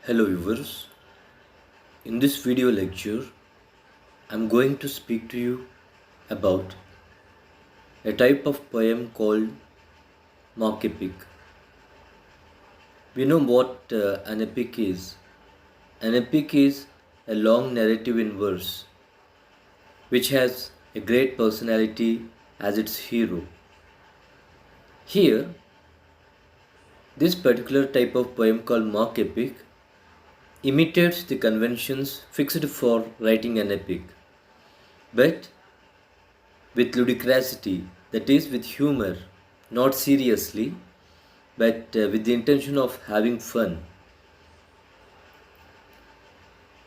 Hello viewers, in this video lecture I am going to speak to you about a type of poem called mock epic. We know what an epic is. An epic is a long narrative in verse which has a great personality as its hero. Here, this particular type of poem called mock epic imitates the conventions fixed for writing an epic, but with ludicrosity, that is, with humor, not seriously, but with the intention of having fun.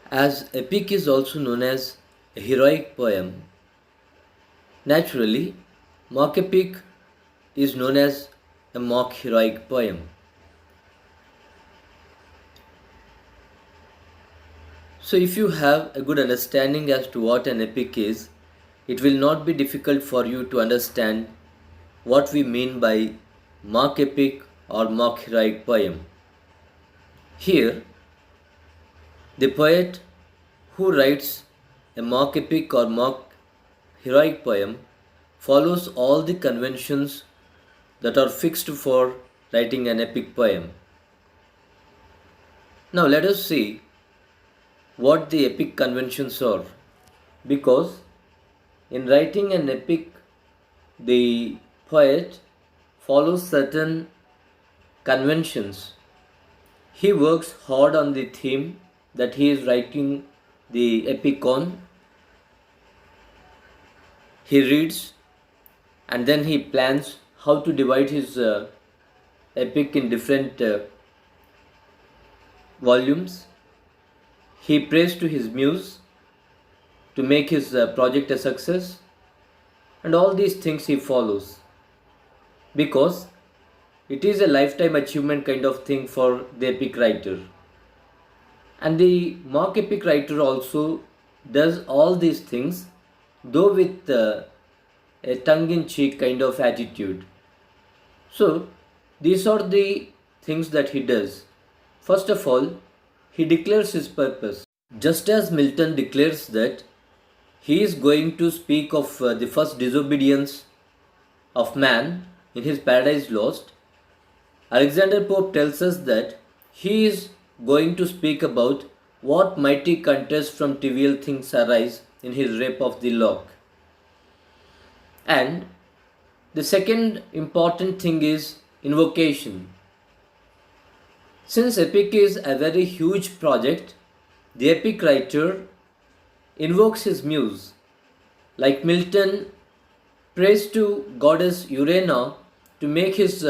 As epic is also known as a heroic poem, naturally, mock epic is known as a mock heroic poem. So, if you have a good understanding as to what an epic is, it will not be difficult for you to understand what we mean by mock epic or mock heroic poem. Here, the poet who writes a mock epic or mock heroic poem follows all the conventions that are fixed for writing an epic poem. Now, let us see what the epic conventions are, because in writing an epic, the poet follows certain conventions. He works hard on the theme that he is writing the epic on. He reads and then he plans how to divide his epic in different volumes. He prays to his muse to make his project a success, and all these things he follows because it is a lifetime achievement kind of thing for the epic writer. And the mock epic writer also does all these things, though with a tongue in cheek kind of attitude. So, these are the things that he does. First of all, he declares his purpose. Just as Milton declares that he is going to speak of the first disobedience of man in his Paradise Lost, Alexander Pope tells us that he is going to speak about what mighty contest from trivial things arise in his Rape of the Lock. And the second important thing is invocation. Since epic is a very huge project, the epic writer invokes his muse. Like Milton prays to goddess Urania to make his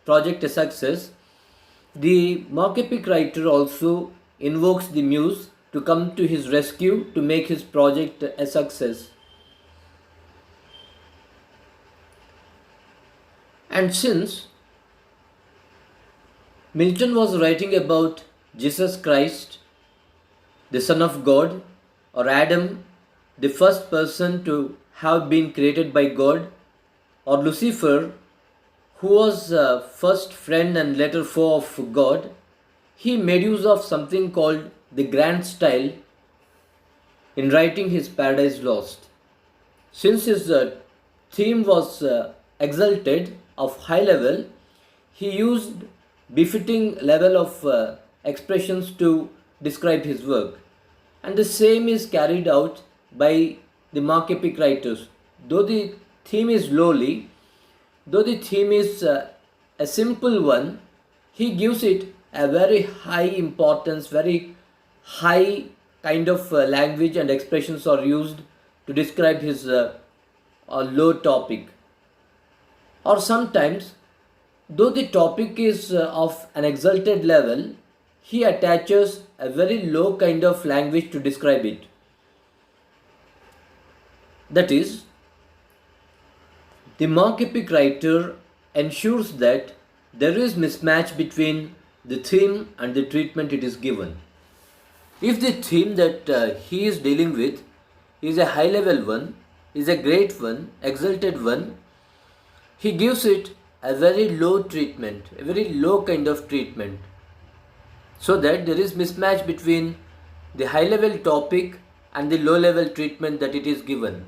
project a success, the mock epic writer also invokes the muse to come to his rescue to make his project a success. And since Milton was writing about Jesus Christ, the Son of God, or Adam, the first person to have been created by God, or Lucifer, who was first friend and later foe of God, he made use of something called the grand style in writing his Paradise Lost. Since his theme was exalted of high level, he used befitting level of expressions to describe his work. And the same is carried out by the mock epic writers. Though the theme is lowly, though the theme is a simple one, he gives it a very high importance, very high kind of language and expressions are used to describe his low topic. Or sometimes, though the topic is of an exalted level, he attaches a very low kind of language to describe it. That is, the mock epic writer ensures that there is mismatch between the theme and the treatment it is given. If the theme that he is dealing with is a high level one, is a great one, exalted one, he gives it a very low treatment, a very low kind of treatment. so that there is mismatch between the high level topic and the low level treatment that it is given.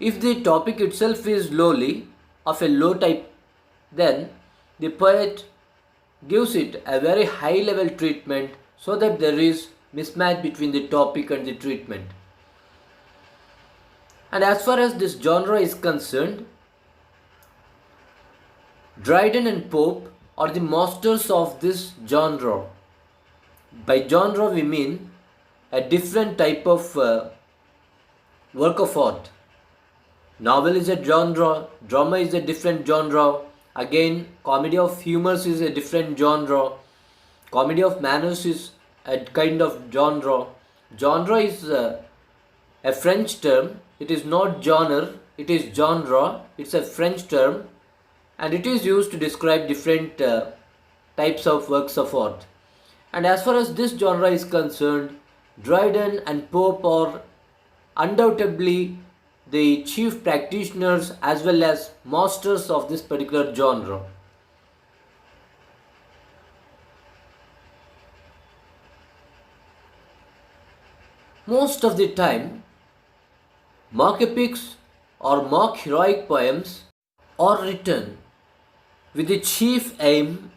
If the topic itself is lowly, of a low type, then the poet gives it a very high level treatment so that there is mismatch between the topic and the treatment. And as far as this genre is concerned, Dryden and Pope are the masters of this genre. By genre we mean a different type of work of art. Novel is a genre, drama is a different genre, again comedy of humors is a different genre, comedy of manners is a kind of genre. Genre is a French term, it is not genre, it is genre, it's a French term, and it is used to describe different types of works of art. And as far as this genre is concerned, Dryden and Pope are undoubtedly the chief practitioners as well as masters of this particular genre. Most of the time, mock epics or mock heroic poems are written with the chief aim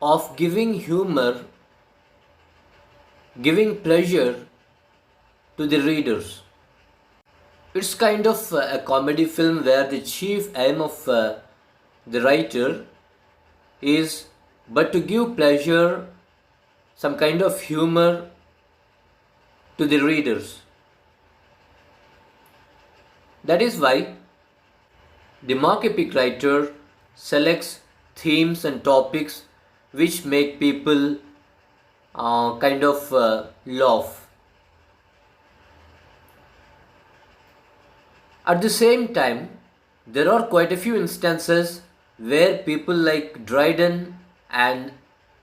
of giving humor, giving pleasure to the readers. It's kind of a comedy film where the chief aim of the writer is but to give pleasure, some kind of humor to the readers. That is why the mock epic writer selects themes and topics which make people kind of laugh. At the same time, there are quite a few instances where people like Dryden and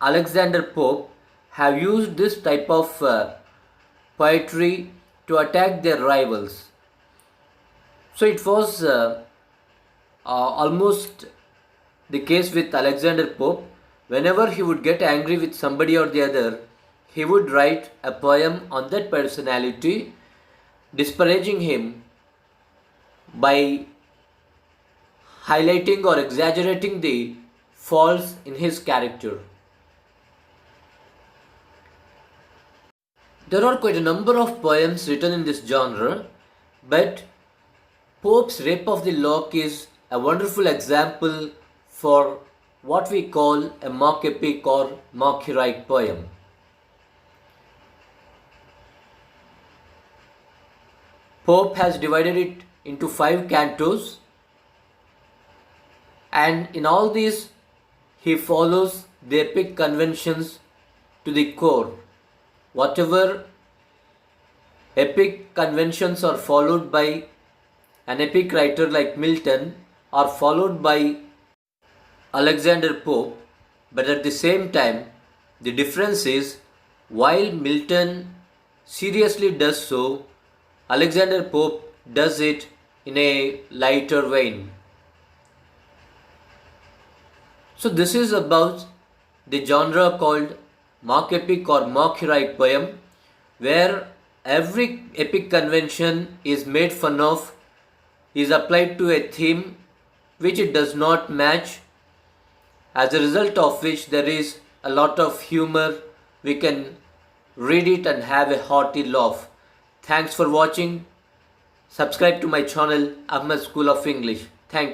Alexander Pope have used this type of poetry to attack their rivals. So it was almost the case with Alexander Pope. Whenever he would get angry with somebody or the other, he would write a poem on that personality, disparaging him by highlighting or exaggerating the faults in his character. There are quite a number of poems written in this genre, but Pope's Rape of the Lock is a wonderful example for what we call a mock epic or mock heroic poem. Pope has divided it into 5 cantos, and in all these he follows the epic conventions to the core. Whatever epic conventions are followed by an epic writer like Milton are followed by Alexander Pope, but at the same time the difference is while Milton seriously does so, Alexander Pope does it in a lighter vein. So this is about the genre called mock epic or mock heroic poem, where every epic convention is made fun of, is applied to a theme which it does not match, as a result of which there is a lot of humor. We can read it and have a hearty laugh. Thanks for watching. Subscribe to my channel, Ahmed School of English. Thank you.